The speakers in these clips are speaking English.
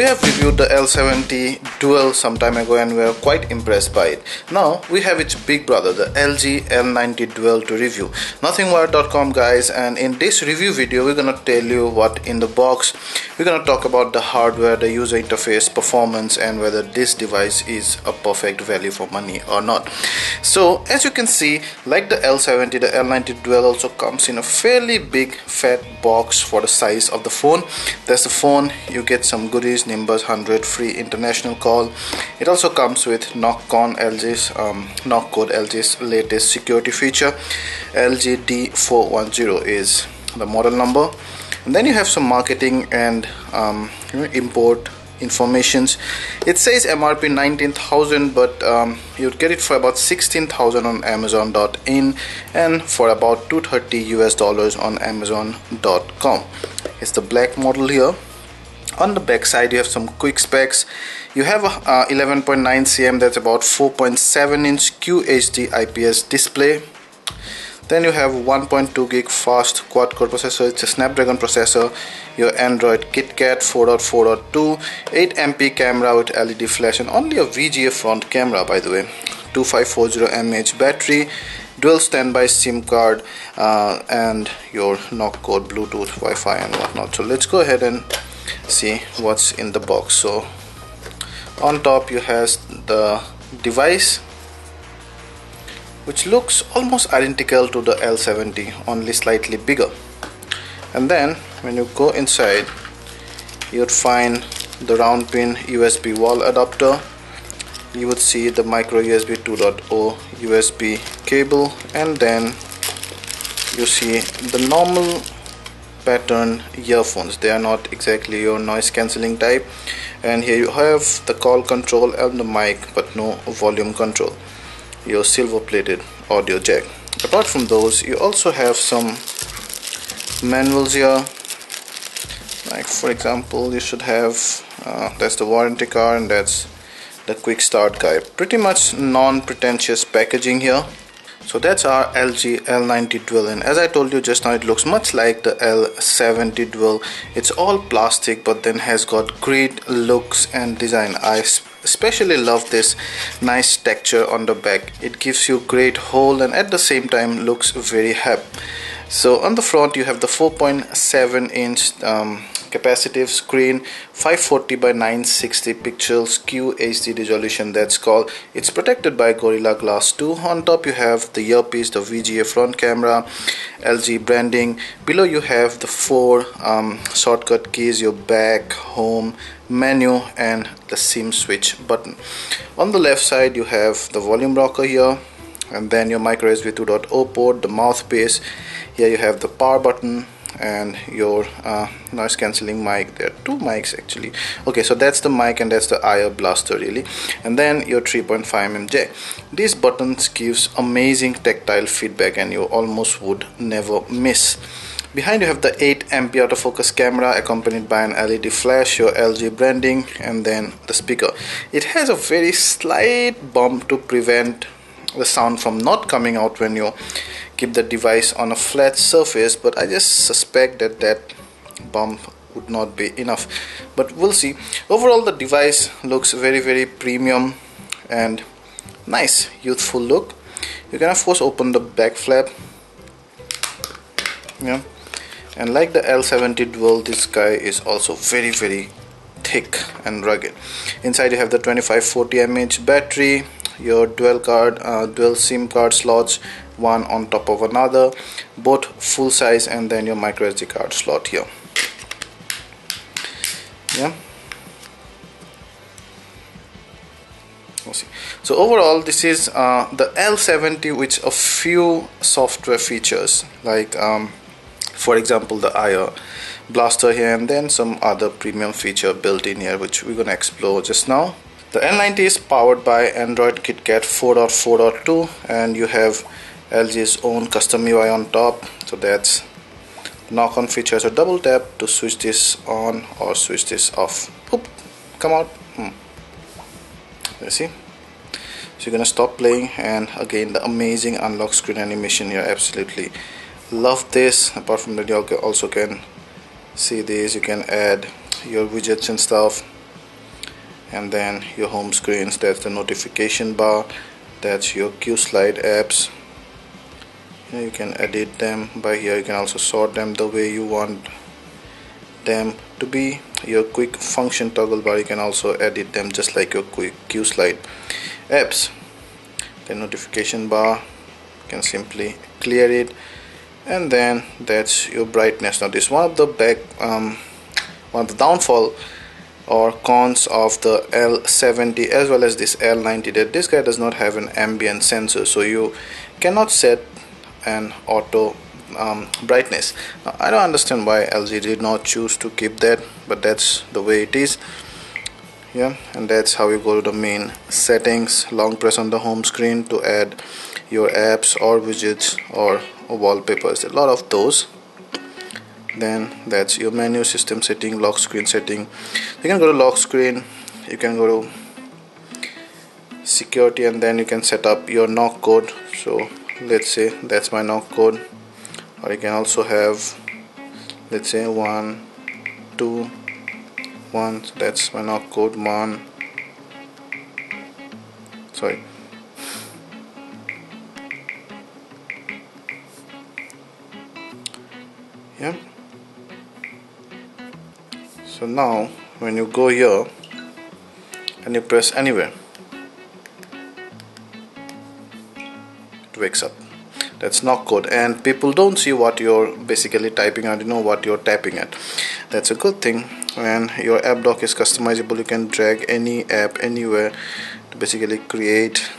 We have reviewed the L90 Dual some time ago and we are quite impressed by it. Now we have its big brother, the LG L90 Dual, to review. Nothingwire.com guys, and in this review video we're gonna tell you what in the box. We're gonna talk about the hardware, the user interface, performance, and whether this device is a perfect value for money or not. So as you can see, like the L70, the L90 Dual also comes in a fairly big fat box for the size of the phone. That's the phone. You get some goodies, Nimbus 100 free international call. It also comes with knock code LG's latest security feature. LGD410 is the model number. And then you have some marketing and import informations. It says MRP 19,000, but you'd get it for about 16,000 on Amazon.in and for about $230 on Amazon.com. It's the black model here. On the back side you have some quick specs. You have a 11.9 cm, that's about 4.7 inch QHD IPS display. Then you have 1.2 gig fast quad core processor. It's a Snapdragon processor. Your Android KitKat 4.4.2, 8MP camera with LED flash and only a VGA front camera, by the way. 2540 mAh battery, dual standby SIM card, and your knock code, Bluetooth, Wi-Fi and whatnot. So let's go ahead and see what's in the box. So on top you have the device, which looks almost identical to the L70, only slightly bigger. And then when you go inside, you'd find the round pin USB wall adapter. You would see the micro USB 2.0 USB cable, and then you see the normal pattern earphones. They are not exactly your noise cancelling type. And here you have the call control and the mic, but no volume control. Your silver plated audio jack. Apart from those, you also have some manuals here. Like for example, you should have that's the warranty card and that's the quick start guide. Pretty much non-pretentious packaging here. So that's our LG L90 Dual, and as I told you just now, it looks much like the L70 Dual. It's all plastic but then has got great looks and design. I especially love this nice texture on the back. It gives you great hold and at the same time looks very hip. So on the front you have the 4.7 inch capacitive screen, 540 by 960 pixels QHD resolution, that's called. It's protected by Gorilla Glass 2. On top you have the earpiece, the VGA front camera, LG branding. Below you have the 4 shortcut keys, your back, home, menu and the SIM switch button. On the left side you have the volume rocker here, and then your micro USB 2.0 port, the mouthpiece. Here you have the power button and your noise cancelling mic. There are 2 mics actually. Okay, so that's the mic and that's the IR blaster really. And then your 3.5mm jack. These buttons gives amazing tactile feedback and you almost would never miss. Behind you have the 8MP autofocus camera accompanied by an LED flash, your LG branding, and then the speaker. It has a very slight bump to prevent the sound from not coming out when you keep the device on a flat surface, but I just suspect that bump would not be enough, but we'll see. Overall the device looks very premium and nice, youthful look. You can of course open the back flap, yeah, and like the L70 Dual, this guy is also very thick and rugged. Inside you have the 2540 mAh battery, your dual SIM card slots, one on top of another, both full size, and then your micro SD card slot here. Yeah. We'll see. So overall this is the L70 with a few software features like for example the IR blaster here, and then some other premium feature built in here which we're gonna explore just now. The L90 is powered by Android KitKat 4.4.2 and you have LG's own custom UI on top. So that's knock-on feature. So double tap to switch this on or switch this off. Oop, come out. You see? So you're gonna stop playing, and again the amazing unlock screen animation here. Absolutely love this. Apart from that, you also can see this. You can add your widgets and stuff. and then your home screens, that's the notification bar, that's your Q slide apps. You can edit them by here. You can also sort them the way you want them to be. Your quick function toggle bar, you can also edit them just like your quick Q slide apps. The notification bar, you can simply clear it, and then that's your brightness. Now this is one of the downfall or cons of the L70 as well as this L90, that this guy does not have an ambient sensor, so you cannot set an auto brightness. Now, I don't understand why LG did not choose to keep that, but that's the way it is. Yeah, and that's how you go to the main settings. Long press on the home screen to add your apps or widgets or wallpapers, a lot of those. Then that's your menu, system setting, lock screen setting. You can go to lock screen, you can go to security, and then you can set up your knock code. So let's say that's my knock code, or you can also have, let's say 1 2 1. So that's my knock code 1. Sorry. Yeah. So now when you go here and you press anywhere, it wakes up. That's knock code, and people don't see what you're basically typing and you know what you're tapping at. That's a good thing. When your app dock is customizable, you can drag any app anywhere to basically create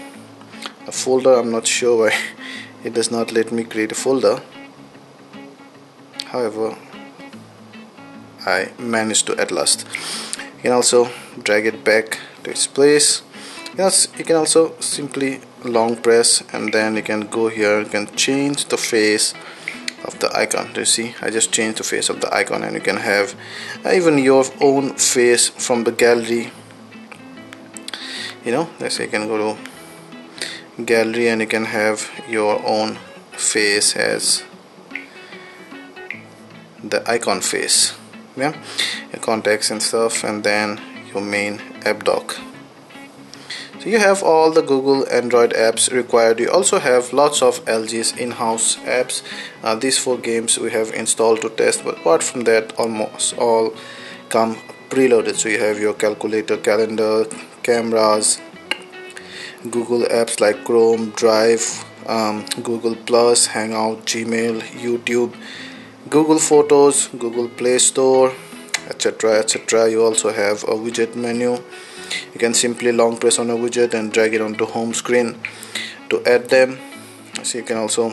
a folder. I'm not sure why it does not let me create a folder. However, I managed to at last. You can also drag it back to its place. You can also simply long press, and then you can go here. You can change the face of the icon. Do you see? I just changed the face of the icon, and you can have even your own face from the gallery. Let's say you can go to gallery and you can have your own face as the icon face. Yeah, your contacts and stuff, and then your main app dock. So you have all the Google Android apps required. You also have lots of LG's in-house apps. These 4 games we have installed to test, but apart from that, almost all come preloaded. So you have your calculator, calendar, cameras, Google apps like Chrome, Drive, Google Plus, Hangout, Gmail, YouTube, Google Photos, Google Play Store, etc, etc. You also have a widget menu. You can simply long press on a widget and drag it onto home screen to add them. So you can also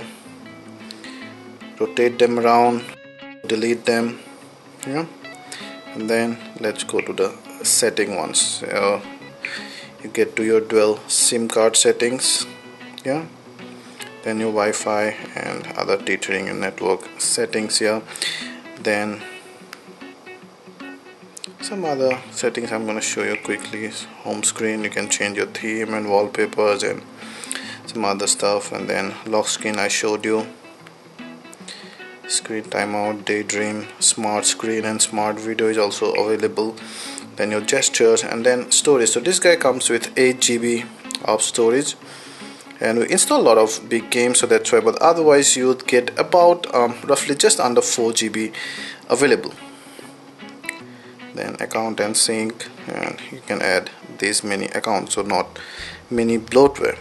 rotate them around, delete them. Yeah, and then let's go to the setting ones. You get to your dual SIM card settings. Yeah, then your Wi-Fi and other tethering and network settings here. Then some other settings I'm going to show you quickly. Home screen, you can change your theme and wallpapers and some other stuff. And then lock screen I showed you. Screen timeout, daydream, smart screen and smart video is also available. Then your gestures, and then storage. So this guy comes with 8 GB of storage, and we install a lot of big games, so that's why, but otherwise you would get about roughly just under 4 GB available. Then account and sync, and you can add these many accounts, so not many bloatware.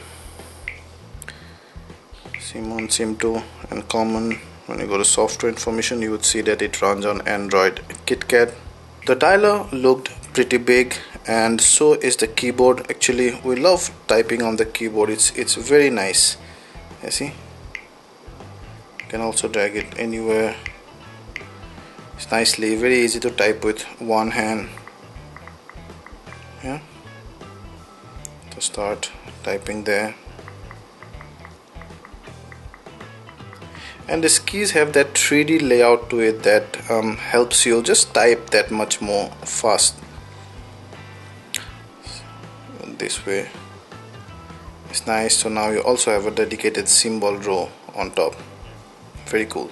SIM1, SIM2 and common. When you go to software information, you would see that it runs on Android KitKat. The dialer looked pretty big, and so is the keyboard. Actually, we love typing on the keyboard. It's very nice. You see, you can also drag it anywhere. It's nicely, very easy to type with one hand. Yeah, to start typing there. And these keys have that 3D layout to it that helps you just type that much more fast. This way it's nice. So now you also have a dedicated symbol row on top. Very cool.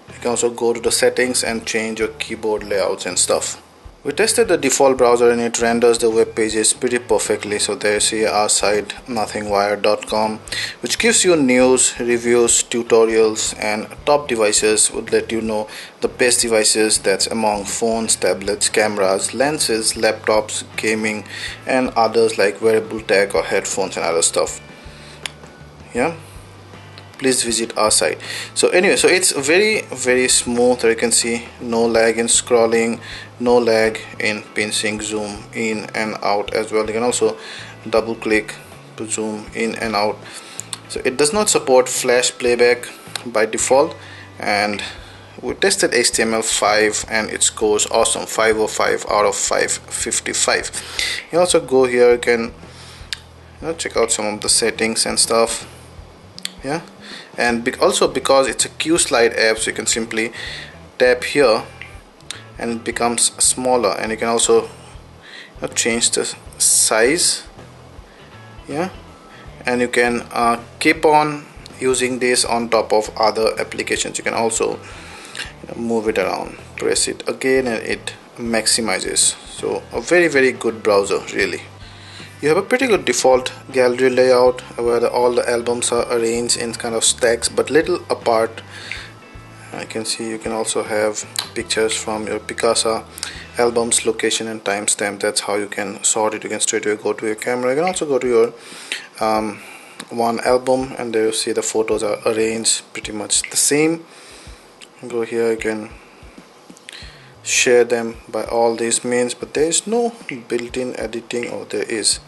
You can also go to the settings and change your keyboard layouts and stuff. We tested the default browser and it renders the web pages pretty perfectly. So there's here our site nothingwire.com, which gives you news, reviews, tutorials, and top devices. Would let you know the best devices that's among phones, tablets, cameras, lenses, laptops, gaming, and others like wearable tech or headphones and other stuff. Yeah, please visit our site. So anyway, so it's very smooth. You can see no lag in scrolling, no lag in pinching, zoom in and out as well. You can also double click to zoom in and out. So it does not support flash playback by default, and we tested HTML5 and it scores awesome, 505 out of 555. You also go here, you can check out some of the settings and stuff. Yeah, and also because it's a Q slide app, so you can simply tap here and it becomes smaller, and you can also change the size. Yeah, and you can keep on using this on top of other applications. You can also move it around, press it again, and it maximizes. So a very good browser really. You have a pretty good default gallery layout where all the albums are arranged in kind of stacks but little apart. I can see you can also have pictures from your Picasa albums, location and timestamp. That's how you can sort it. You can straight away go to your camera. You can also go to your one album, and there you see the photos are arranged pretty much the same. Go here, you can share them by all these means, but there is no built-in editing. Or there is,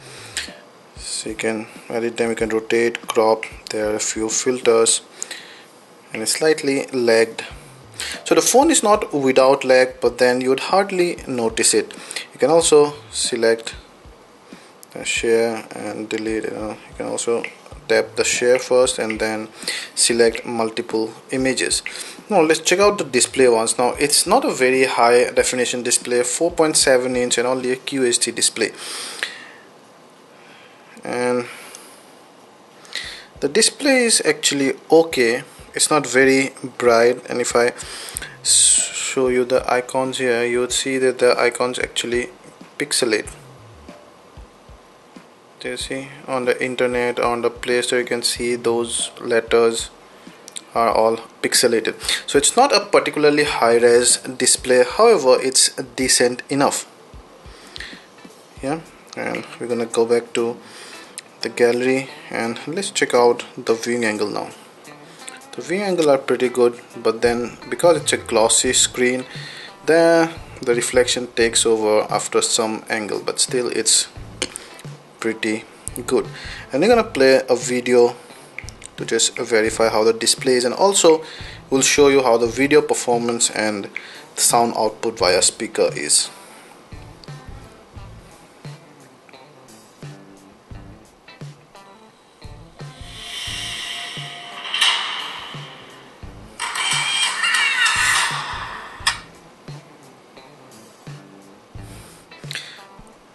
so you can edit them. You can rotate, crop. There are a few filters, and it's slightly lagged. So the phone is not without lag, but then you would hardly notice it. You can also select share and delete. You can also tap the share first and then select multiple images. Now let's check out the display ones. Now it's not a very high definition display, 4.7 inch and only a QHD display, and the display is actually okay. It's not very bright, and if I show you the icons here, you would see that the icons actually pixelate. Do you see on the internet, on the Play Store, you can see those letters are all pixelated. So it's not a particularly high-res display, however it's decent enough. Yeah, and we're gonna go back to the gallery and let's check out the viewing angle now. The viewing angle are pretty good, but then because it's a glossy screen, the reflection takes over after some angle, but still it's pretty good. And we're gonna play a video to just verify how the display is, and also we'll show you how the video performance and the sound output via speaker is.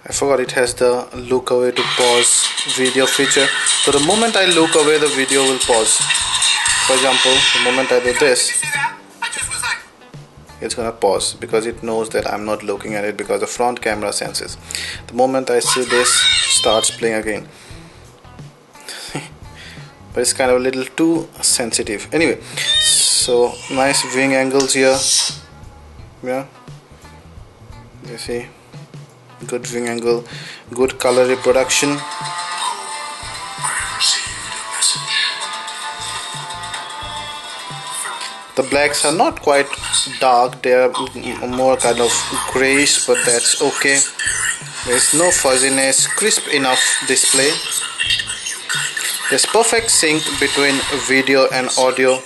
I forgot it has the look away to pause video feature. So the moment I look away, the video will pause. For example, the moment I do this, it's gonna pause because it knows that I'm not looking at it, because the front camera senses. The moment I see this, starts playing again. But it's kind of a little too sensitive. Anyway, so nice viewing angles here. Yeah, you see, good viewing angle, good color reproduction. The blacks are not quite dark, they are more kind of grayish, but that's okay. There's no fuzziness, crisp enough display. There's perfect sync between video and audio.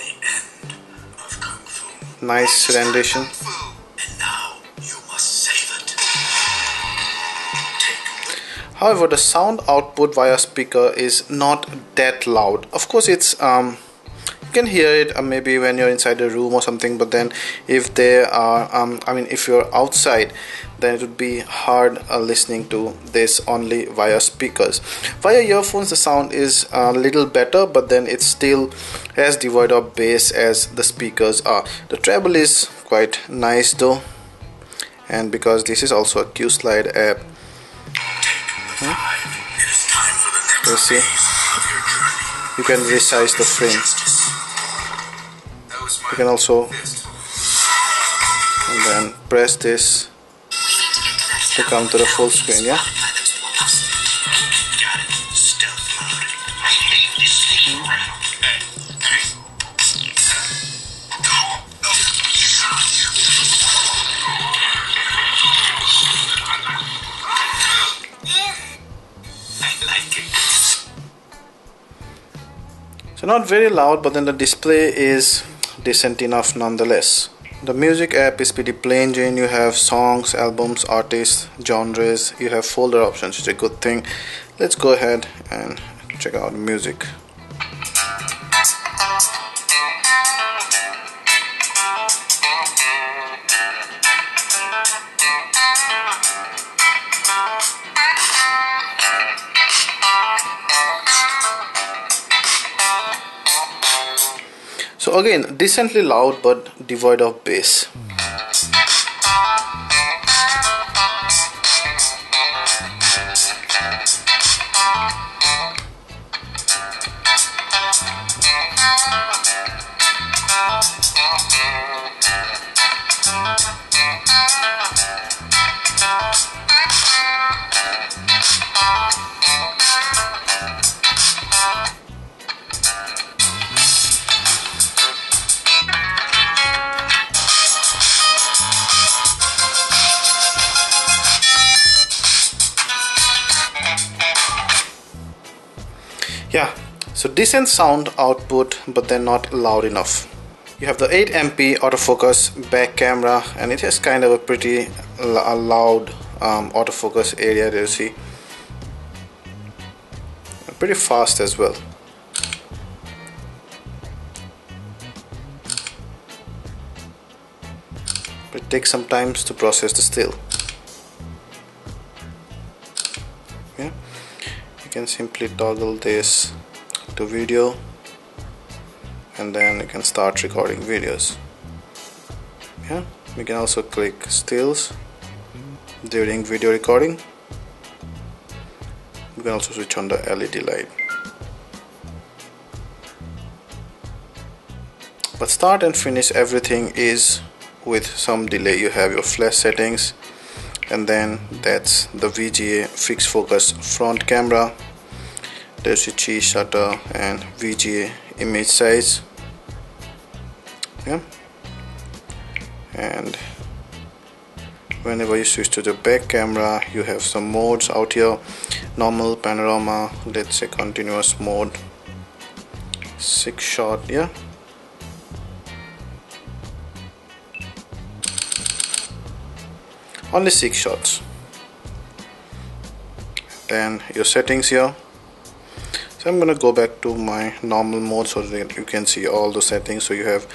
Nice rendition. However, the sound output via speaker is not that loud. Of course, it's you can hear it maybe when you're inside a room or something, but then if there are if you're outside, then it would be hard listening to this only via speakers. Via earphones the sound is a little better, but then it's still as devoid of bass as the speakers are. The treble is quite nice though, and because this is also a Q slide app, you see, you can resize the frame. You can also and then press this to come to the full screen. Yeah. So not very loud, but then the display is decent enough nonetheless. The music app is pretty plain Jane. You have songs, albums, artists, genres. You have folder options, which is a good thing. Let's go ahead and check out music. So again, decently loud but devoid of bass. Yeah, so decent sound output, but then not loud enough. You have the 8MP autofocus back camera, and it has kind of a pretty loud autofocus area there, you see. Pretty fast as well. It takes some time to process the still. Yeah. You can simply toggle this to video, and then you can start recording videos. Yeah, we can also click stills during video recording. You can also switch on the LED light. But start and finish everything is with some delay. You have your flash settings, and then that's the VGA fixed focus front camera. There's your cheese shutter and VGA image size. Yeah, and whenever you switch to the back camera, you have some modes out here: normal, panorama, let's say continuous mode, 6 shot. Yeah, only 6 shots. Then your settings here. So I'm gonna go back to my normal mode so that you can see all the settings. So you have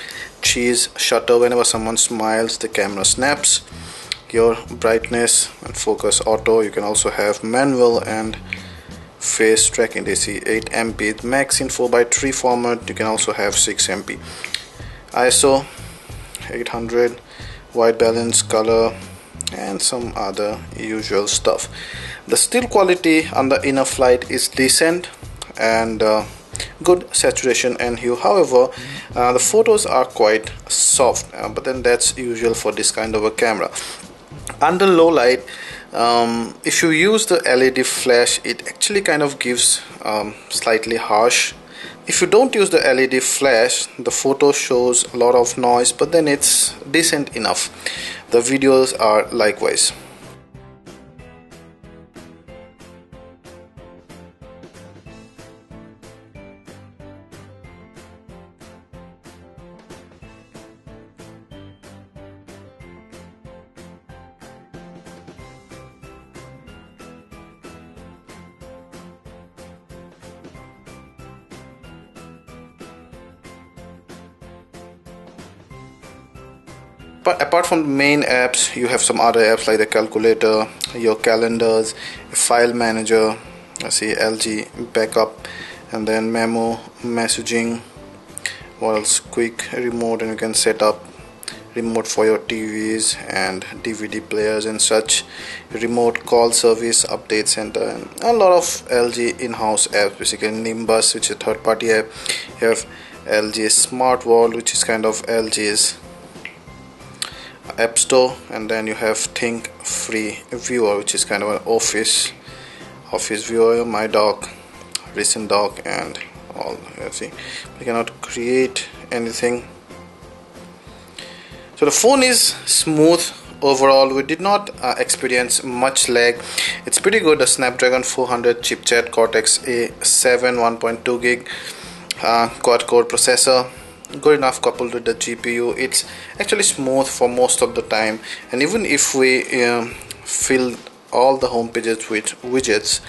cheese shutter, whenever someone smiles the camera snaps. Your brightness and focus auto. You can also have manual and face tracking. They see 8MP max in 4:3 format. You can also have 6MP. ISO 800, white balance, color, and some other usual stuff. The still quality on the inner flight is decent and good saturation and hue. However, the photos are quite soft, but then that's usual for this kind of a camera. Under low light, if you use the LED flash, it actually kind of gives slightly harsh. If you don't use the LED flash, the photo shows a lot of noise, but then it's decent enough. The videos are likewise. But apart from the main apps, you have some other apps like the calculator, your calendars, file manager, I see LG backup, and then memo, messaging, what else, quick remote, and you can set up remote for your TVs and DVD players and such, remote call service, update center, and a lot of LG in-house apps, basically Nimbus, which is a third-party app. You have LG Smart World, which is kind of LG's app store, and then you have Think Free Viewer, which is kind of an office viewer, My Doc, Recent Doc, and all. You see, we cannot create anything. So the phone is smooth overall. We did not experience much lag. It's pretty good. The Snapdragon 400 chipset, Cortex A7 1.2 gig quad core processor, good enough coupled with the GPU. It's actually smooth for most of the time, and even if we fill all the home pages with widgets,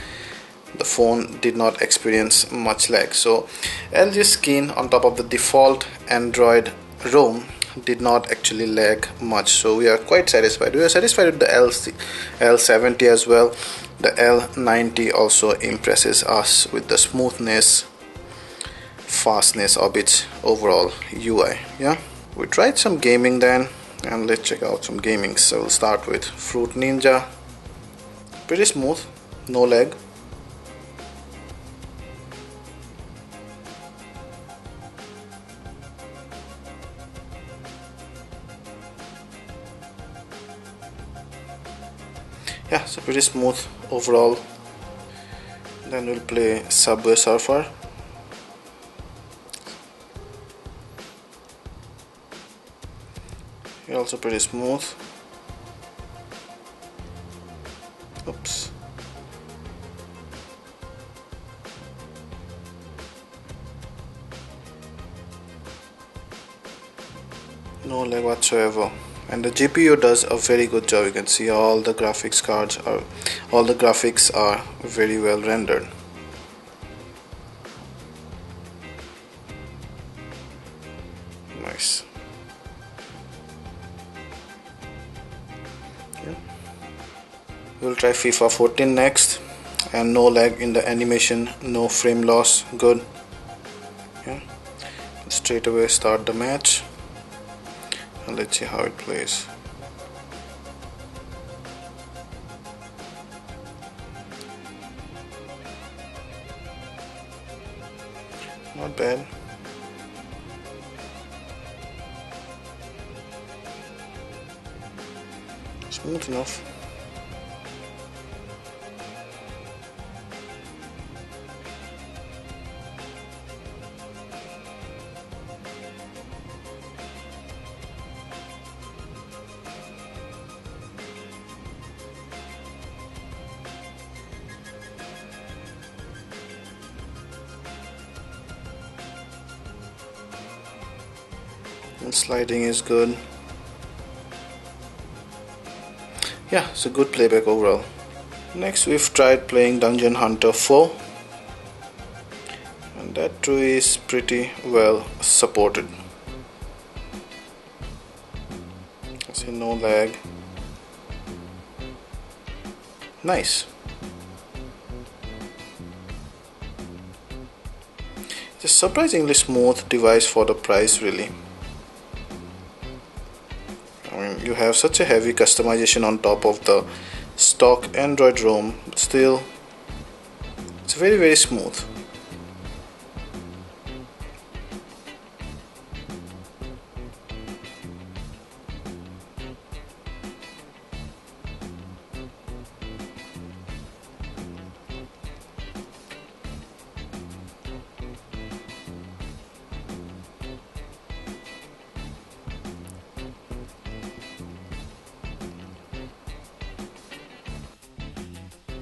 the phone did not experience much lag. So LG skin on top of the default Android ROM did not actually lag much, so we are quite satisfied. We are satisfied with the L70 as well. The L90 also impresses us with the smoothness, fastness of its overall UI. Yeah, we tried some gaming then, and let's check out some gaming. So we'll start with Fruit Ninja. Pretty smooth, no lag. Yeah, so pretty smooth overall. Then we'll play Subway Surfer. Also pretty smooth. Oops. No lag whatsoever. And the GPU does a very good job. You can see all the graphics are very well rendered. Nice. Yeah. We'll try FIFA 14 next, and no lag in the animation, no frame loss, good. Yeah. Straight away start the match. And let's see how it plays. Not bad. Smooth enough. And sliding is good. Yeah, it's a good playback overall. Next we've tried playing Dungeon Hunter 4, and that too is pretty well supported. See, no lag. Nice. It's a surprisingly smooth device for the price, really. You have such a heavy customization on top of the stock Android ROM, but still it's very smooth.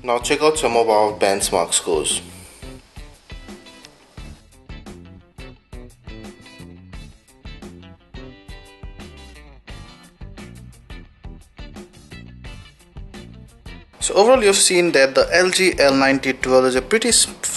Now check out some of our benchmark scores. So overall you've seen that the LG L90 Dual is a pretty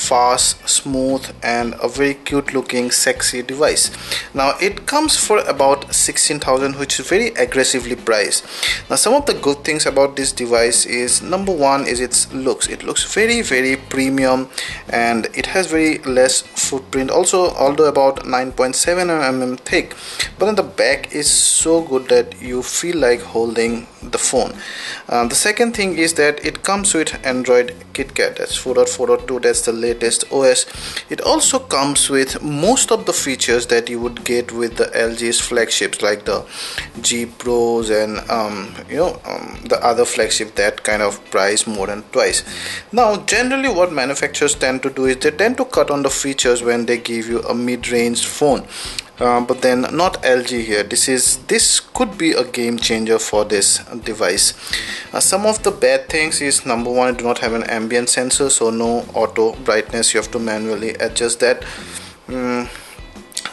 fast, smooth, and a very cute looking sexy device. Now it comes for about 16,000, which is very aggressively priced. Now some of the good things about this device is, number one is its looks. It looks very premium, and it has very less footprint also, although about 9.7 mm thick, but on the back is so good that you feel like holding the phone. The second thing is that it comes with Android KitKat, that's 4.4.2, that's the latest OS. It also comes with most of the features that you would get with the LG's flagships, like the G Pros and the other flagship that kind of price more than twice. Now generally what manufacturers tend to do is they tend to cut on the features when they give you a mid-range phone. But then not LG here. This could be a game changer for this device. Some of the bad things is, number one, it do not have an ambient sensor, so no auto brightness, you have to manually adjust that.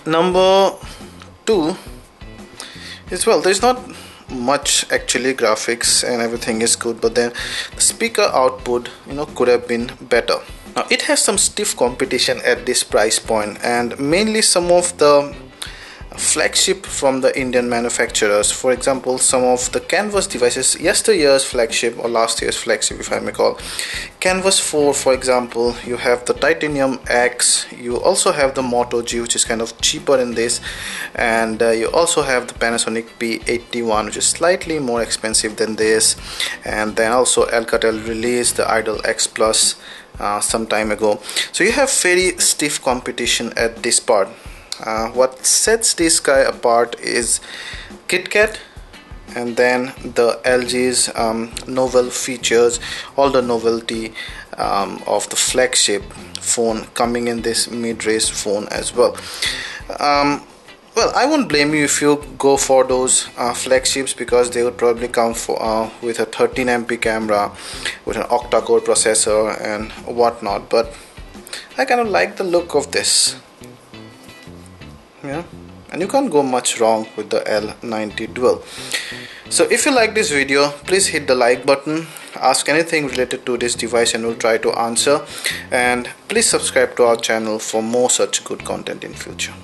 Number two is, well, there's not much actually, graphics and everything is good, but then the speaker output could have been better. Now it has some stiff competition at this price point, and mainly some of the flagship from the Indian manufacturers. For example, some of the Canvas devices, yesteryear's flagship or last year's flagship if I may call, Canvas 4 for example, you have the Titanium X, you also have the Moto G, which is kind of cheaper in this, and you also have the Panasonic P81, which is slightly more expensive than this, and then also Alcatel released the Idol X Plus some time ago. So you have very stiff competition at this part. What sets this guy apart is KitKat, and then the LG's novel features, all the novelty of the flagship phone coming in this mid-range phone as well. Well, I won't blame you if you go for those flagships, because they would probably come for with a 13 MP camera with an octa-core processor and whatnot, but I kind of like the look of this. Yeah, and you can't go much wrong with the L90 Dual. So if you like this video, please hit the like button, ask anything related to this device and we'll try to answer, and please subscribe to our channel for more such good content in future.